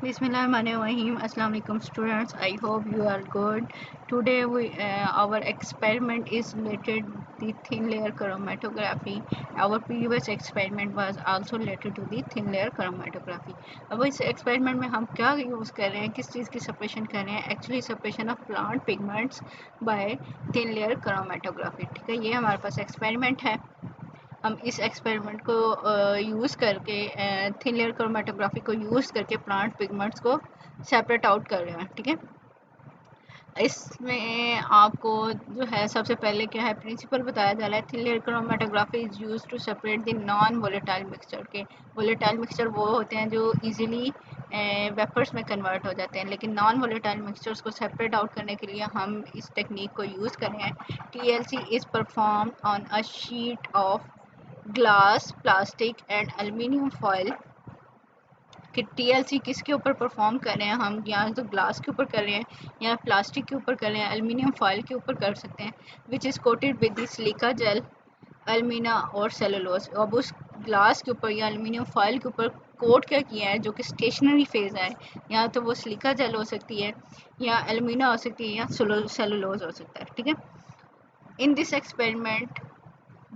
Bismillahirrahmanirrahim. Assalamu alaikum students. I hope you are good. Today our experiment is related the thin layer chromatography. Our previous experiment was also related to the thin layer chromatography. अब इस experiment में हम क्या use कर रहे हैं, किस चीज़ की separation कर रहे हैं? Actually separation of plant pigments by thin layer chromatography. ठीक है, ये हमारे पास experiment है. हम इस एक्सपेरिमेंट को यूज़ करके थिन लेयर क्रोमेटोग्राफी को यूज़ करके प्लांट पिगमेंट्स को सेपरेट आउट कर रहे हैं. ठीक है, इसमें आपको जो है सबसे पहले क्या है प्रिंसिपल बताया जा रहा है. Thin layer chromatography is use to separate the non volatile mixture. के वोलेटाइल मिक्सचर वो होते हैं जो इजीली वेपर्स में कन्वर्ट हो जाते हैं, लेकिन नॉन वोलेटाइल मिक्सचर्स को सेपरेट आउट करने के लिए हम इस टेक्निक को यूज़ कर रहे हैं. TLC is perform on a sheet of glass, plastic and aluminium foil. कि TLC किसके ऊपर परफॉर्म कर रहे हैं हम, या तो ग्लास के ऊपर कर रहे हैं या प्लास्टिक के ऊपर कर रहे हैं, एल्युमिनियम फॉयल के ऊपर कर सकते हैं. Which is coated with the silica gel, alumina और सेलुलोज. अब उस ग्लास के ऊपर या एल्युमिनियम फॉयल के ऊपर कोट क्या किया है, जो कि स्टेशनरी फेज है. या तो वो सिलिका जेल हो सकती है, या एल्यूमिना हो सकती है, या सेलुलोज हो सकता है. ठीक है, in this experiment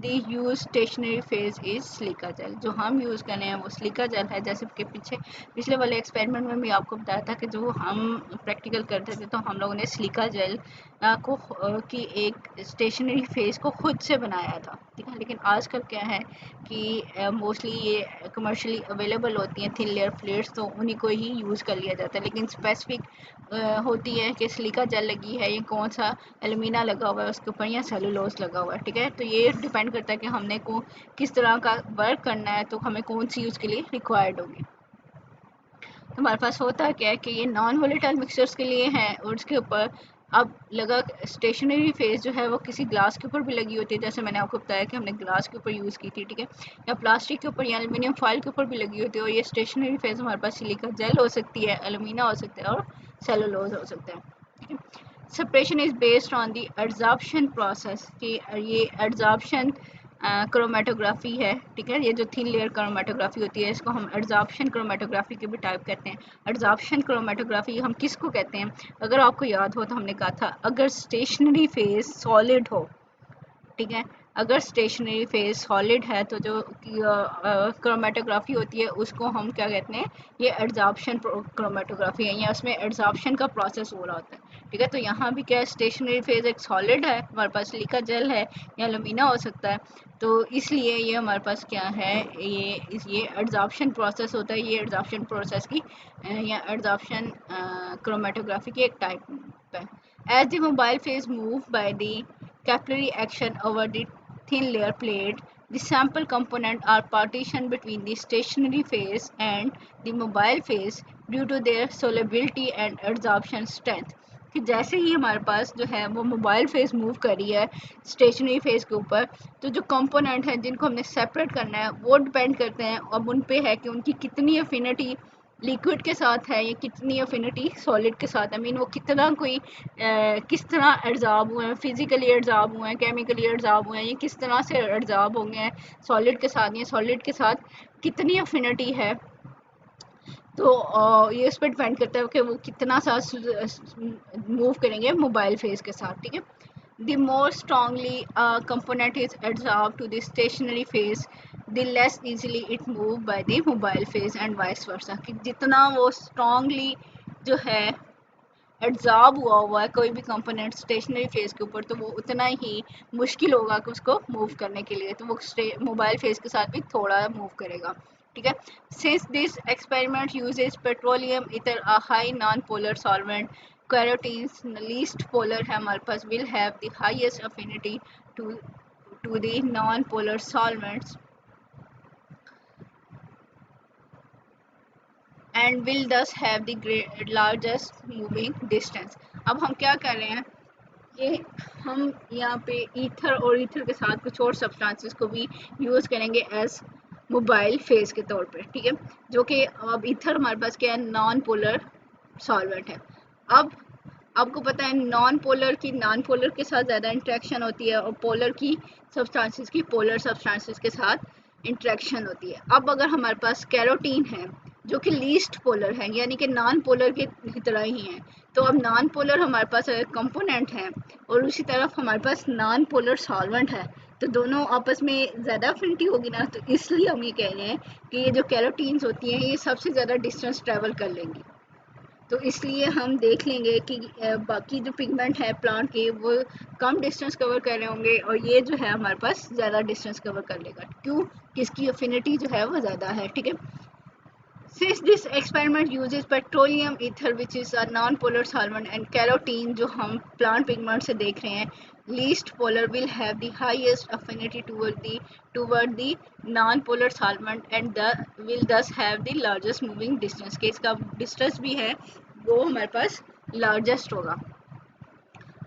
the use stationary phase is silica gel. जो हम यूज़ कर रहे हैं वो सिलिका जेल है. जैसे कि पिछले वाले एक्सपेरिमेंट में भी आपको बताया था कि जो हम प्रैक्टिकल करते थे तो हम लोगों ने सिलिका जेल को की एक स्टेशनरी फेज को खुद से बनाया था. ठीक है, लेकिन आजकल क्या है कि मोस्टली ये कमर्शियली अवेलेबल होती हैं थिन लेयर प्लेट्स, तो उन्हीं को ही यूज़ कर लिया जाता है. लेकिन स्पेसिफिक होती है कि सिलिका जेल लगी है, ये कौन सा एल्यूमिना लगा हुआ है उसके ऊपर, या सेलुलोज लगा हुआ है. ठीक है, तो ये डिपेंड करता है कि हमने को किस तरह का वर्क करना है, तो हमें कौन सी यूज़ के लिए रिक्वायर्ड होगी. तो हमारे पास होता क्या है कि ये नॉन वोलेटाइल मिक्सचर्स के लिए है, और उसके ऊपर अब लगा स्टेशनरी फेज जो है वो किसी ग्लास के ऊपर भी लगी होती है, जैसे मैंने आपको बताया कि हमने ग्लास के ऊपर यूज़ की थी. ठीक है, या प्लास्टिक के ऊपर या एल्यूमिनियम फॉयल के ऊपर भी लगी होती है. और ये स्टेशनरी फेज हमारे पास सिलिका जेल हो सकती है, एल्यूमिना हो सकता है, और सेलुलोज हो सकता है. ठीक है, separation is based on the adsorption process. कि ये एड्जॉर्प्शन क्रोमेटोग्राफी है. ठीक है, ये जो थिन लेयर क्रोमेटोग्राफी होती है इसको हम एड्जॉर्प्शन क्रोमेटोग्राफी के भी टाइप कहते हैं. एड्जॉर्प्शन क्रोमेटोग्राफी हम किसको कहते हैं, अगर आपको याद हो तो हमने कहा था अगर स्टेशनरी फेज सॉलिड हो. ठीक है, अगर स्टेशनरी फेज सॉलिड है तो जो क्रोमेटोग्राफी होती है उसको हम क्या कहते हैं, ये एड्जॉर्प्शन क्रोमेटोग्राफी है, या उसमें एड्जॉर्प्शन का प्रोसेस हो रहा होता है. ठीक है, तो यहाँ भी क्या है, स्टेशनरी फेज एक सॉलिड है, हमारे पास सिलिका जेल है या एल्यूमिना हो सकता है, तो इसलिए ये हमारे पास क्या है, ये एड्जॉर्प्शन प्रोसेस होता है. ये एड्जॉर्प्शन प्रोसेस की या एड्जॉर्प्शन क्रोमेटोग्राफी की एक टाइप है. As the mobile phase move by the capillary action over the thin layer plate, the sample components are partitioned between the stationary phase and the mobile phase due to their solubility and adsorption strength. कि जैसे ही हमारे पास जो है वो mobile phase move कर रही है stationary phase के ऊपर, तो जो कंपोनेंट हैं जिनको हमने सेपरेट करना है वो डिपेंड करते हैं अब उन पे है कि उनकी कितनी अफिनिटी लिक्विड के साथ है, या कितनी अफिनिटी सॉलिड के साथ. आई मीन वो कितना किस तरह एड्जॉर्ब हुए हैं, फिजिकली एड्जॉर्ब हुए हैं, केमिकली एड्जॉर्ब हुए हैं, ये किस तरह से एड्जॉर्ब होंगे हैं सॉलिड के साथ, या सॉलिड के साथ कितनी अफिनिटी है. तो ये इस पर डिपेंड करता है कि वो कितना सा मूव करेंगे मोबाइल फेज के साथ. ठीक है, the more strongly a component is adsorbed to the stationary phase, the less easily it move by the mobile phase and vice versa. कि जितना वो strongly जो है एड्जॉर्ब हुआ है कोई भी कंपोनेंट स्टेशनरी फेज के ऊपर, तो वो उतना ही मुश्किल होगा कि उसको मूव करने के लिए, तो वो मोबाइल फेज के साथ भी थोड़ा मूव करेगा. ठीक है, since this experiment uses petroleum ether a high non polar solvent, carotenes least polar है हमारे पास, will have the highest affinity to the non polar solvents and will thus have the largest moving distance. अब हम क्या कर रहे हैं, ये हम यहाँ पे ईथर और ईथर के साथ कुछ और सब्सटेंसेस को भी यूज़ करेंगे एज मोबाइल फेज के तौर पे. ठीक है, जो कि अब ईथर हमारे पास क्या है, नॉन पोलर सॉल्वेंट है. अब आपको पता है नॉन पोलर के साथ ज़्यादा इंट्रैक्शन होती है, और पोलर की सब्सटेंसेस की पोलर सब्सटेंसेस के साथ इंट्रैक्शन होती है. अब अगर हमारे पास कैरोटीन है जो कि लीस्ट पोलर है, यानी कि नॉन पोलर की तरह ही है। तो अब नॉन पोलर हमारे पास कंपोनेंट है और उसी तरफ हमारे पास नॉन पोलर सॉल्वेंट है, तो दोनों आपस में ज़्यादा अफिनिटी होगी ना, तो इसलिए हम ये कह रहे हैं कि ये जो कैरोटीन्स होती हैं ये सबसे ज़्यादा डिस्टेंस ट्रैवल कर लेंगी। तो इसलिए हम देख लेंगे कि बाकी जो पिगमेंट है प्लांट के वो कम डिस्टेंस कवर कर रहे होंगे और ये जो है हमारे पास ज़्यादा डिस्टेंस कवर कर लेगा। क्यों? किसकी अफिनिटी जो है वो ज़्यादा है, ठीक है। Since this experiment uses petroleum ether which is a non-polar solvent and carotene जो हम plant pigment से देख रहे हैं, least polar will have the highest affinity toward the non-polar solvent and will thus have the largest moving distance, के इसका distance भी है वो हमारे पास largest होगा।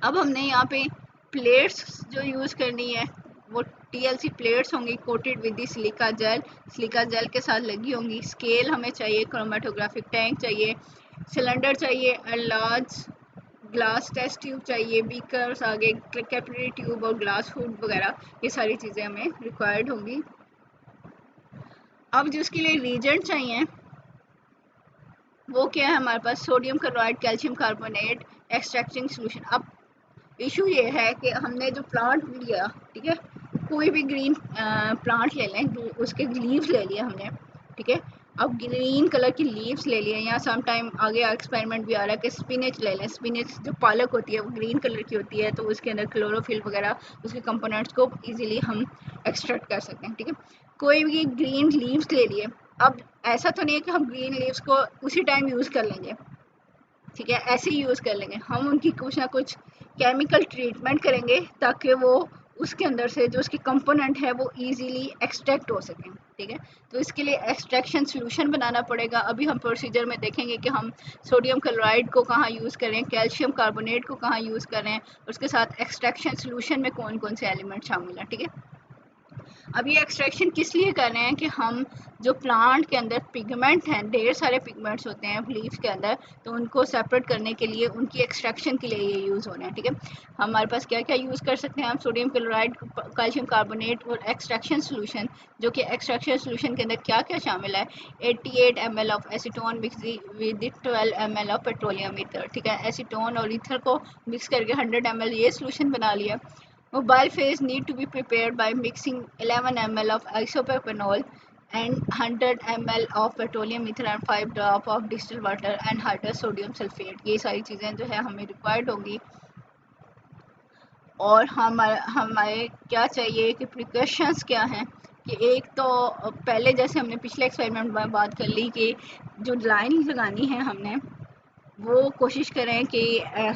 अब हमने यहाँ पे प्लेट्स जो यूज़ करनी है वो TLC प्लेट्स होंगी coated with the silica gel के साथ लगी होंगी। स्केल हमें चाहिए, क्रोमेटोग्राफिक टैंक चाहिए, सिलेंडर चाहिए, लार्ज ग्लास टेस्ट ट्यूब चाहिए, बीकर्स आगे कैपिलरी ट्यूब और ग्लास हुड वगैरह, ये सारी चीज़ें हमें रिक्वायर्ड होंगी। अब जो उसके लिए रीजेंट चाहिए वो क्या है हमारे पास, sodium chloride, calcium carbonate, extracting solution. अब इशू ये है कि हमने जो प्लांट लिया, ठीक है, कोई भी ग्रीन प्लांट ले लें, उसके लीव्स ले लिए हमने, ठीक है। अब ग्रीन कलर की लीव्स ले लिए, या सम टाइम आगे एक्सपेरिमेंट भी आ रहा है कि स्पिनच ले लें। स्पिनच जो पालक होती है वो ग्रीन कलर की होती है, तो उसके अंदर क्लोरोफिल वगैरह उसके कंपोनेंट्स को इजीली हम एक्सट्रैक्ट कर सकते हैं, ठीक है। कोई भी ग्रीन लीव्स ले लिए। अब ऐसा तो नहीं है कि हम ग्रीन लीव्स को उसी टाइम यूज़ कर लेंगे, ठीक है, ऐसे ही यूज़ कर लेंगे। हम उनकी कुछ ना कुछ केमिकल ट्रीटमेंट करेंगे ताकि वो उसके अंदर से जो उसकी कंपोनेंट है वो इजीली एक्सट्रैक्ट हो सकें, ठीक है। तो इसके लिए एक्सट्रैक्शन सोल्यूशन बनाना पड़ेगा। अभी हम प्रोसीजर में देखेंगे कि हम सोडियम क्लोराइड को कहाँ यूज़ करें, कैल्शियम कार्बोनेट को कहाँ यूज़ करें, उसके साथ एक्सट्रैक्शन सोल्यूशन में कौन कौन से एलिमेंट शामिल हैं, ठीक है। अब ये एक्सट्रैक्शन किस लिए कर रहे हैं कि हम जो प्लांट के अंदर पिगमेंट हैं, ढेर सारे पिगमेंट्स होते हैं लीव्स के अंदर, तो उनको सेपरेट करने के लिए, उनकी एक्सट्रैक्शन के लिए ये यूज़ हो रहे हैं, ठीक है। हमारे पास क्या क्या यूज़ कर सकते हैं हम, सोडियम क्लोराइड, कैल्शियम कार्बोनेट और एक्सट्रैक्शन सोल्यूशन। जो कि एक्सट्रैक्शन सोल्यूशन के अंदर क्या क्या शामिल है, 88 ml of acetone mix with 12 ml of petroleum ether, ठीक है। एसीटोन और ईथर को मिक्स करके 100 ml ये सोल्यूशन बना लिया। Mobile phase need to be prepared by mixing 11 ml of isopropanol and 100 ml of petroleum ether and 5 drop of distilled water and hydrous sodium sulfate। ये सारी चीज़ें जो है हमें रिक्वायर्ड होंगी। और हमारे क्या चाहिए कि प्रिकॉशंस क्या हैं, कि एक तो पहले जैसे हमने पिछले एक्सपेरिमेंट में बात कर ली कि जो लाइन लगानी है हमने वो कोशिश करें कि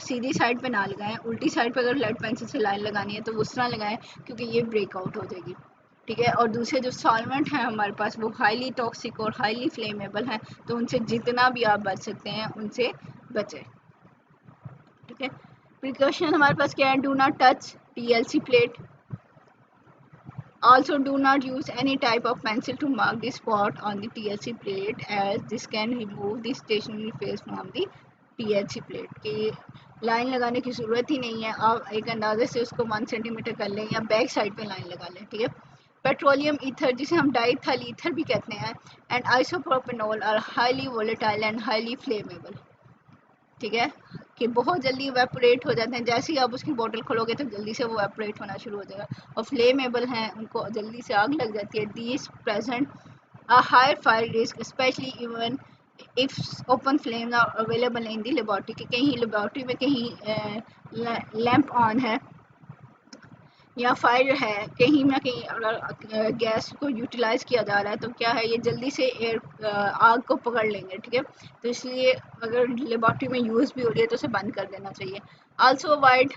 सीधी साइड पे ना लगाएं, उल्टी साइड पे अगर लेड पेंसिल से लाइन लगानी है तो उस तरह लगाएं, क्योंकि ये ब्रेकआउट हो जाएगी, ठीक है। और दूसरे जो सॉल्वेंट हैं हमारे पास वो हाईली टॉक्सिक और हाईली फ्लेमेबल हैं, तो उनसे जितना भी आप बच सकते हैं उनसे बचें, ठीक है। प्रिकॉशन हमारे पास क्या है, do not touch TLC plate, also do not use any type of pencil to mark the spot on the TLC plate as this can remove the stationary phase from the TLC plate। की line लगाने की ज़रूरत ही नहीं है, आप एक अंदाजे से उसको 1 सेंटीमीटर कर लें या बैक साइड पे लाइन लगा लें, ठीक है। पेट्रोलियम ईथर जिसे हम डाइथाइल ईथर भी कहते हैं and isopropanol are highly volatile and highly flammable, ठीक है, कि बहुत जल्दी इवेपोरेट हो जाते हैं। जैसे ही आप उसकी बोतल खोलोगे तो जल्दी से वो इवेपोरेट होना शुरू हो जाएगा। और फ्लेमेबल हैं, उनको जल्दी से आग लग जाती है। These present a high fire risk especially even if open flame are available in the laboratory, कि कहीं लेबॉर्ट्री में कहीं लैंप ऑन है या फायर है, कहीं ना कहीं अगर गैस को यूटिलाइज किया जा रहा है तो क्या है, ये जल्दी से आग को पकड़ लेंगे, ठीक है। तो इसलिए अगर लेबॉर्ट्री में यूज़ भी हो रही है तो उसे बंद कर देना चाहिए। Also avoid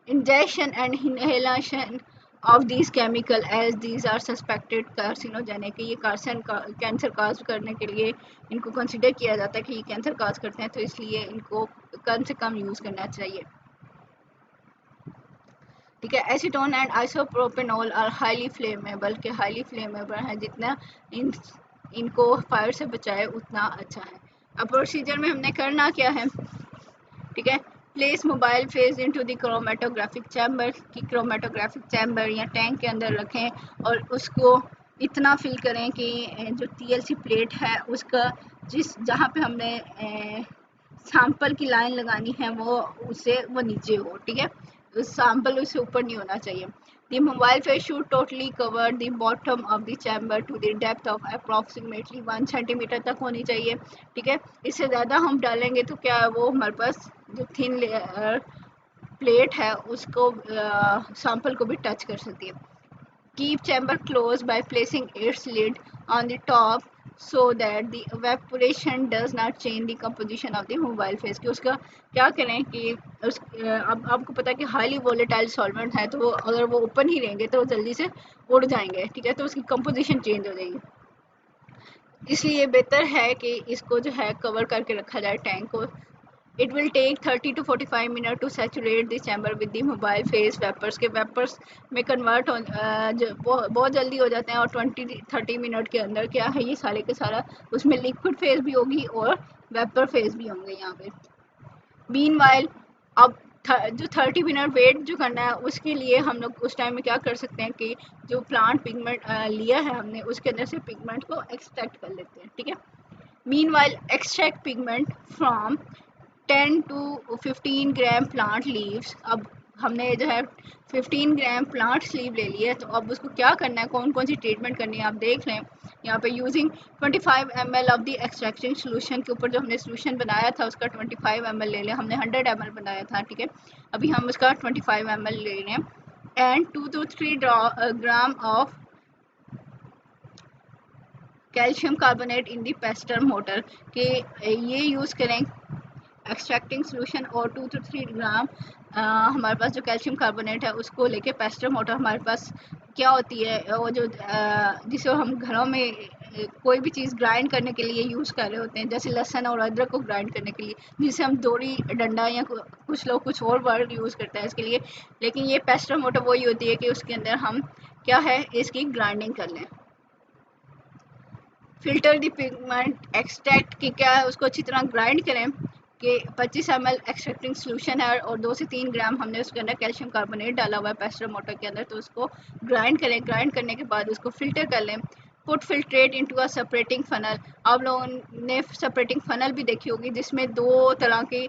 injection and inhalation of this chemical as these are suspected carcinogenic, ये कैंसर काज करने के लिए इनको कंसिडर किया जाता है कि ये कैंसर काज करते हैं, तो इसलिए इनको कम से कम यूज़ करना चाहिए, ठीक है। Acetone and isopropanol are highly flammable, के हाईली फ्लेमेबल हैं, जितना इनको फायर से बचाए उतना अच्छा है। अब प्रोसीजर में हमने करना क्या है, ठीक है। Place mobile phase into the chromatographic chamber, की क्रोमेटोग्राफिक चैम्बर या टैंक के अंदर रखें और उसको इतना फिल करें कि जो TLC प्लेट है उसका जहाँ पे हमने सैंपल की लाइन लगानी है वो नीचे हो, ठीक है। उस सैंपल उससे ऊपर नहीं होना चाहिए। The mobile phase should totally cover the bottom of the chamber to the depth of approximately 1 centimetre तक होनी चाहिए, ठीक है। इससे ज़्यादा हम डालेंगे तो क्या है, वो हमारे पास जो थिन लेयर प्लेट है उसको सैंपल को भी टच कर सकती है। Keep chamber closed by placing its lid on the top so that the evaporation does not change the composition of the mobile phase। कि उसका क्या करें कि अब आपको पता है कि हाईली वोलेटाइल सॉल्वेंट है, तो वो अगर वो ओपन ही रहेंगे तो जल्दी से उड़ जाएंगे, ठीक है, तो उसकी कंपोजिशन चेंज हो जाएगी। इसलिए बेहतर है कि इसको जो है कवर करके रखा जाए टैंक को। It will take 30 to 45 minutes to saturate the chamber with the mobile phase vapors। के वेपर्स में कन्वर्ट हो बहुत जल्दी हो जाते हैं, और 20-30 मिनट के अंदर क्या है, ये सारे के सारा उसमें लिक्विड फेज भी होगी और वेपर फेज भी होंगे यहाँ पे। मीनवाइल अब जो 30 मिनट वेट जो करना है उसके लिए हम लोग उस टाइम में क्या कर सकते हैं कि जो प्लांट पिगमेंट लिया है हमने उसके अंदर से पिगमेंट को एक्सट्रैक्ट कर लेते हैं, ठीक है। Meanwhile extract pigment from 10 to 15 gram plant leaves. अब हमने जो है 15 ग्राम प्लांट लीव ले लिया है, तो अब उसको क्या करना है, कौन कौन सी ट्रीटमेंट करनी है आप देख लें यहाँ पे। Using 25 ml of the extraction solution के ऊपर जो हमने सोल्यूशन बनाया था उसका 25 ml ले लिया, हमने 100 ml बनाया था, ठीक है। अभी हम उसका 25 ml ले रहे हैं। And 2 to 3 gram of calcium carbonate in the Pasteur motor के ये यूज़ करें एक्सट्रैक्टिंग सोल्यूशन, और 2 to 3 ग्राम हमारे पास जो कैल्शियम कार्बोनेट है उसको लेके पेस्टर मोटर हमारे पास क्या होती है, वो जो जिसे हम घरों में कोई भी चीज़ ग्राइंड करने के लिए यूज़ कर रहे होते हैं, जैसे लहसुन और अदरक को ग्राइंड करने के लिए, जिसे हम दोरी डंडा या कुछ लोग कुछ और वर्ड यूज़ करते हैं इसके लिए, लेकिन ये पेस्टर मोटर वही होती है कि उसके अंदर हम क्या है इसकी ग्राइंडिंग कर लें। फिल्टर द पिगमेंट एक्सट्रैक्ट की क्या है, उसको अच्छी तरह ग्राइंड करें कि 25 ml एक्सट्रैक्टिंग सोल्यूशन है और 2 से 3 ग्राम हमने उसके अंदर कैल्शियम कार्बोनेट डाला हुआ है पेस्टर मोटर के अंदर, तो उसको ग्राइंड करें। ग्राइंड करने के बाद उसको फिल्टर कर लें। Put filtrate into a separating funnel. आप लोगों ने सेपरेटिंग फनल भी देखी होगी जिसमें दो तरह की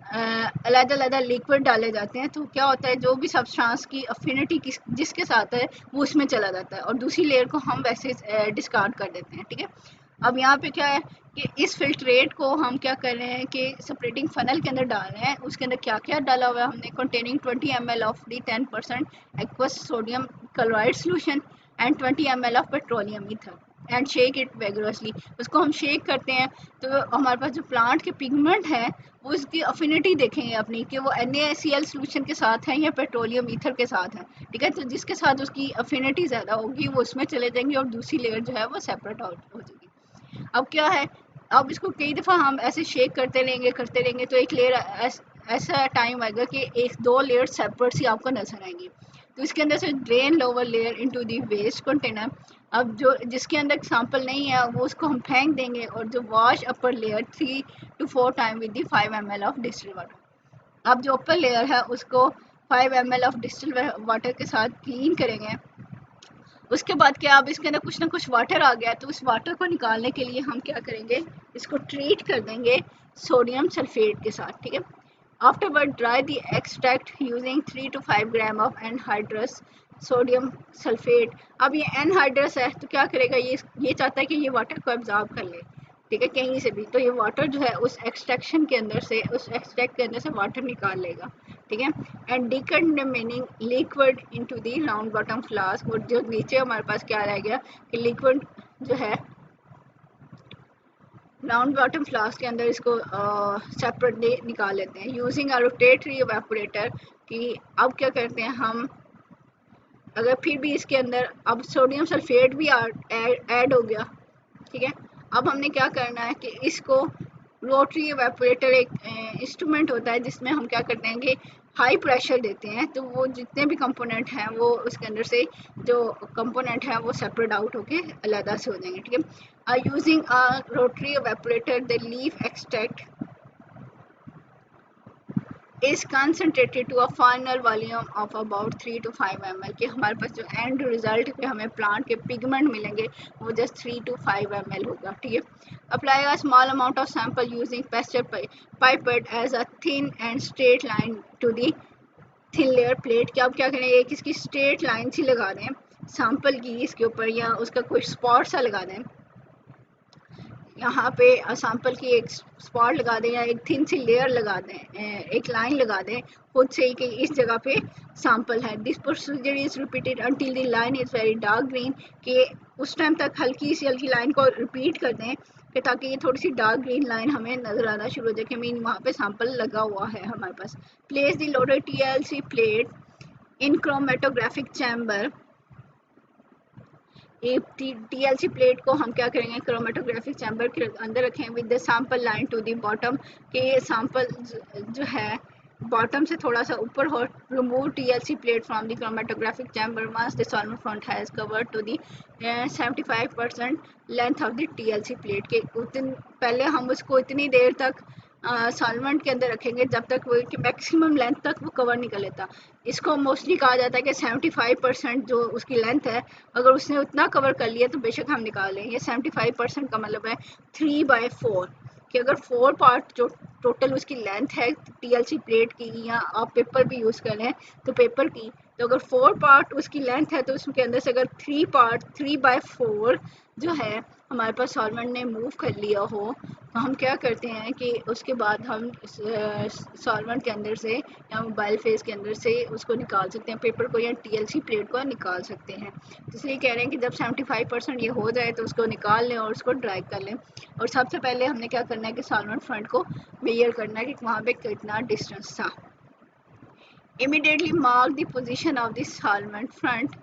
अलग-अलग लिक्विड डाले जाते हैं, तो क्या होता है जो भी सब्सटेंस की अफिनिटी जिसके साथ है वो उसमें चला जाता है और दूसरी लेयर को हम वैसे डिस्कार्ड कर देते हैं, ठीक है। अब यहाँ पे क्या है कि इस फिल्ट्रेट को हम क्या कर रहे हैं कि सेपरेटिंग फनल के अंदर डाल रहे हैं। उसके अंदर क्या क्या डाला हुआ है हमने, containing 20 ml of the 10% aqueous sodium chloride solution and 20 ml of petroleum ether and shake it vigorously. उसको हम शेक करते हैं तो हमारे पास जो प्लांट के पिगमेंट है वो उसकी अफिनिटी देखेंगे अपनी कि वो NaCl सोल्यूशन के साथ है या पेट्रोलियम ईथर के साथ है, ठीक है। तो जिसके साथ उसकी अफिनिटी ज़्यादा होगी वो उसमें चले जाएंगे और दूसरी लेयर जो है वो सेपरेट हो जाएगी। अब क्या है, अब इसको कई दफ़ा हम ऐसे शेक करते रहेंगे तो एक लेयर ऐसा टाइम आएगा कि एक दो लेयर सेपरेट सी आपको नजर आएंगी। तो इसके अंदर से drain lower layer into the waste container. अब जो जिसके अंदर सैंपल नहीं है वो उसको हम फेंक देंगे, और जो wash upper layer 3 to 4 time with the 5 ml of distil water. अब जो अपर लेयर है उसको 5 ml ऑफ डिस्टिल वाटर के साथ क्लीन करेंगे। उसके बाद क्या, अब इसके अंदर कुछ ना कुछ वाटर आ गया, तो उस वाटर को निकालने के लिए हम क्या करेंगे, इसको ट्रीट कर देंगे सोडियम सल्फेट के साथ, ठीक है। Afterward dry the extract using 3 to 5 gram of anhydrous sodium sulphate. अब ये एनहाइड्रस है तो क्या करेगा, ये चाहता है कि ये वाटर को एब्जॉर्ब कर ले, ठीक है, कहीं से भी। तो ये वाटर जो है उस एक्सट्रैक्शन के अंदर से, उस एक्सट्रैक्ट के अंदर से वाटर निकाल लेगा, ठीक है। And decanting liquid into the round bottom flask. और जो नीचे हमारे पास क्या रह गया कि लिक्विड जो है राउंड बॉटम फ्लास्क के अंदर इसको सेपरेटली निकाल लेते हैं यूजिंग अ रोटेटरी इवेपोरेटर। कि अब क्या करते हैं हम, अगर फिर भी इसके अंदर अब सोडियम सल्फेट भी ऐड हो गया, ठीक है। अब हमने क्या करना है कि इसको रोटरी इवेपोरेटर एक इंस्ट्रूमेंट होता है जिसमें हम क्या करते हैं कि हाई प्रेशर देते हैं, तो वो जितने भी कंपोनेंट हैं वो उसके अंदर से जो कंपोनेंट है वो सेपरेट आउट होके अलग से हो जाएंगे, ठीक है। Using rotary evaporator the leaf extract is concentrated to a final volume of about 3 to 5 ml, कि हमारे पास जो एंड रिजल्ट पे हमें प्लांट के पिगमेंट मिलेंगे वो जस्ट 3 to 5 ml होगा, ठीक है। Apply a small amount of sample using Pasteur pipette as a thin and straight line to the thin layer plate, कि आप क्या करें, एक इसकी स्ट्रेट लाइन सी लगा दें सैंपल की इसके ऊपर, या उसका कोई स्पॉट सा लगा दें, यहाँ पे सैंपल की एक स्पॉट लगा दें या एक थिन सी लेयर लगा दें, एक लाइन लगा दें खुद से ही कि इस जगह पे सैंपल है। This procedure is repeated until the line is very dark green, कि उस टाइम तक हल्की लाइन को रिपीट कर दें कि ताकि ये थोड़ी सी डार्क ग्रीन लाइन हमें नजर आना शुरू हो जाए कि मीन वहाँ पे सैंपल लगा हुआ है हमारे पास। Place the loaded TLC plate in chromatographic chamber, TLC plate को हम क्या करेंगे, क्रोमेटोग्राफिक चैम्बर के अंदर रखें with the sample line to the bottom, कि ये सैंपल जो है बॉटम से थोड़ा सा ऊपर हो। Remove TLC plate from the chromatographic chamber once the solvent front has covered to the 75% length of the TLC plate, के उतन पहले हम उसको इतनी देर तक सॉल्वेंट के अंदर रखेंगे जब तक वो मैक्सिमम लेंथ तक वो कवर नहीं कर लेता। इसको मोस्टली कहा जाता है कि 75% जो उसकी लेंथ है अगर उसने उतना कवर कर लिया तो बेशक हम निकाल लें। ये 75% का मतलब है 3/4, कि अगर 4 पार्ट जो टोटल उसकी लेंथ है TLC प्लेट की, या आप पेपर भी यूज़ कर लें तो पेपर की, तो अगर 4 पार्ट उसकी लेंथ है तो उसके अंदर से अगर 3/4 जो है हमारे पास सॉल्वेंट ने मूव कर लिया हो, तो हम क्या करते हैं कि उसके बाद हम सॉल्वेंट के अंदर से या मोबाइल फेस के अंदर से उसको निकाल सकते हैं, पेपर को या TLC प्लेट को निकाल सकते हैं। तो इसलिए कह रहे हैं कि जब 75% ये हो जाए तो उसको निकाल लें और उसको ड्राई कर लें। और सबसे पहले हमने क्या करना है कि सॉल्वेंट फ्रंट को मेजर करना है कि वहाँ पे कितना डिस्टेंस था। Immediately mark the position of the solvent front.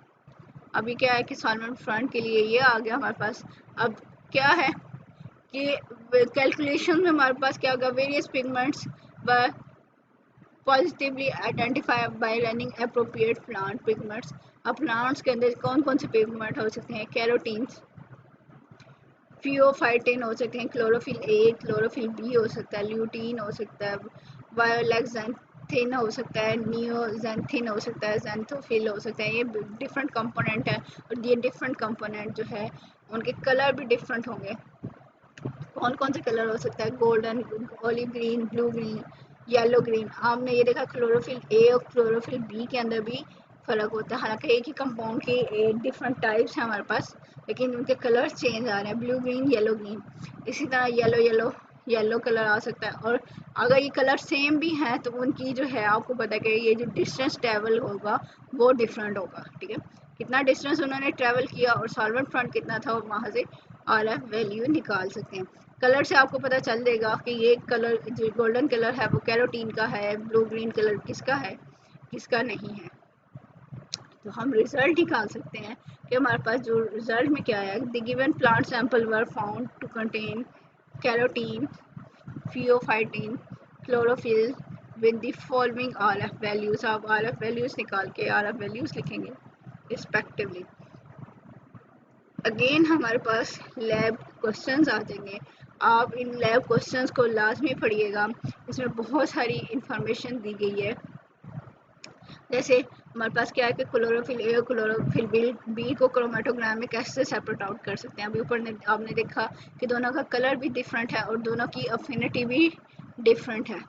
अभी क्या है कि सॉल्वेंट फ्रंट के लिए ये आ गया हमारे पास। अब क्या है कि कैलकुलेशन में हमारे पास क्या होगा, वेरियस पिगमेंट्स व positively identify bye running appropriate plant pigments. अब प्लांट्स के अंदर कौन कौन से पिगमेंट हो सकते हैं, कैरोटीन्स, फियोफाइटिन हो सकते हैं, क्लोरोफिल ए, क्लोरोफिल बी हो सकता है, ल्यूटीन हो सकता है, वायोलेक्सेंथिन हो सकता है, नियोजेंथिन हो सकता है, जेंथोफिल हो सकता है। ये डिफरेंट कंपोनेंट है और ये डिफरेंट कंपोनेंट जो है उनके कलर भी डिफरेंट होंगे। कौन कौन से कलर हो सकता है, golden, olive green, blue green, yellow green. हमने ये देखा क्लोरोफिल ए और क्लोरोफिल बी के अंदर भी फ़र्क होता है, हालांकि एक ही कंपाउंड के डिफरेंट टाइप्स हैं हमारे पास लेकिन उनके कलर्स चेंज आ रहे हैं, ब्लू ग्रीन, येलो ग्रीन। इसी तरह येलो कलर आ सकता है। और अगर ये कलर सेम भी हैं तो उनकी जो है आपको पता है कि ये जो डिस्टेंस ट्रेवल होगा वो डिफरेंट होगा, ठीक है। कितना डिस्टेंस उन्होंने ट्रेवल किया और सॉल्वेंट फ्रंट कितना था और वहाँ से RF वैल्यू निकाल सकते हैं। कलर से आपको पता चल देगा कि ये कलर जो गोल्डन कलर है वो कैरोटीन का है, ब्लू ग्रीन कलर किसका है किसका नहीं है। तो हम रिजल्ट निकाल सकते हैं कि हमारे पास जो रिजल्ट में क्या है, the given plant sample were found to contain carotene, pheophytin, chlorophyll with the following RF values. आप RF वैल्यूज निकाल के RF वैल्यूज लिखेंगे रिस्पेक्टिवली। अगेन हमारे पास लैब क्वेश्चंस आ जाएंगे। आप इन लैब क्वेश्चंस को लाजमी पढ़िएगा, इसमें बहुत सारी इंफॉर्मेशन दी गई है। जैसे हमारे पास क्या है कि क्लोरोफिल ए और क्लोरोफिल बी को क्रोमेटोग्राम में कैसे सेपरेट आउट कर सकते हैं। अभी ऊपर आपने देखा कि दोनों का कलर भी डिफरेंट है और दोनों की अफिनिटी भी डिफरेंट है,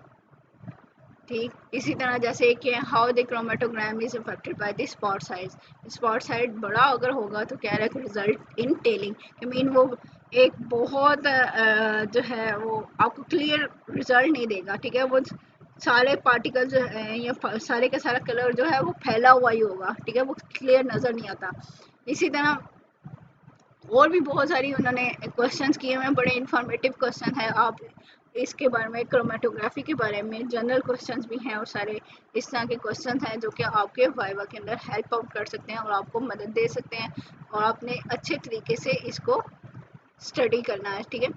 ठीक। इसी तरह जैसे कि how the chromatogram is affected by the spot size. Spot size बड़ा अगर होगा तो कह रहा है कि result in telling, I mean वो एक बहुत जो है वो आपको क्लियर रिजल्ट नहीं देगा, ठीक है। वो सारे पार्टिकल जो है या सारे का सारा कलर जो है वो फैला हुआ ही होगा, ठीक है, वो क्लियर नज़र नहीं आता। इसी तरह और भी बहुत सारी उन्होंने क्वेश्चंस किए हुए हैं, बड़े इंफॉर्मेटिव क्वेश्चन है। आप इसके बारे में क्रोमेटोग्राफी के बारे में जनरल क्वेश्चंस भी हैं और सारे इस तरह के क्वेश्चंस हैं जो कि आपके वाइवा के अंदर हेल्प आउट कर सकते हैं और आपको मदद दे सकते हैं और आपने अच्छे तरीके से इसको स्टडी करना है, ठीक है।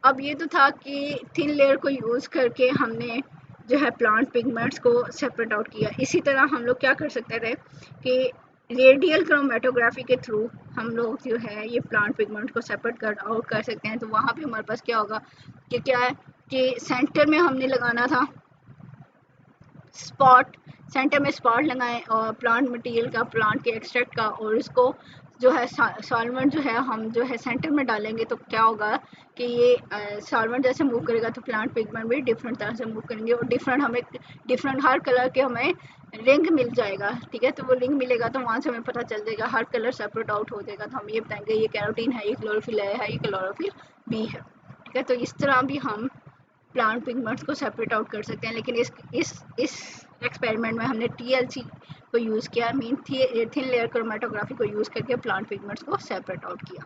अब ये तो था कि थिन लेयर को यूज़ करके हमने जो है प्लांट पिगमेंट्स को सेपरेट आउट किया। इसी तरह हम लोग क्या कर सकते थे कि रेडियल क्रोमेटोग्राफी के थ्रू हम लोग जो है ये प्लांट पिगमेंट को सेपरेट आउट कर सकते हैं। तो वहाँ पे हमारे पास क्या होगा कि क्या है कि सेंटर में हमने लगाना था स्पॉट, सेंटर में स्पॉट लगाएं और प्लांट मटेरियल का, प्लांट के एक्सट्रैक्ट का, और इसको जो है सॉल्वेंट जो है हम जो है सेंटर में डालेंगे तो क्या होगा कि ये सॉल्वेंट जैसे मूव करेगा तो प्लांट पिगमेंट भी डिफरेंट तरह से मूव करेंगे और डिफरेंट हमें डिफरेंट हर कलर के हमें रिंग मिल जाएगा। ठीक है, तो वो रिंग मिलेगा तो वहाँ से हमें पता चल जाएगा, हर कलर सेपरेट आउट हो जाएगा तो हम ये बताएंगे ये कैरोटीन है, ये क्लोरोफिल है, ये क्लोरोफिल बी है। ठीक है, तो इस तरह भी हम प्लांट पिगमेंट्स को सेपरेट आउट कर सकते हैं। लेकिन इस एक्सपेरिमेंट में हमने TLC को यूज़ किया, मीन थिन लेयर क्रोमेटोग्राफी को यूज़ करके प्लांट पिगमेंट्स को सेपरेट आउट किया।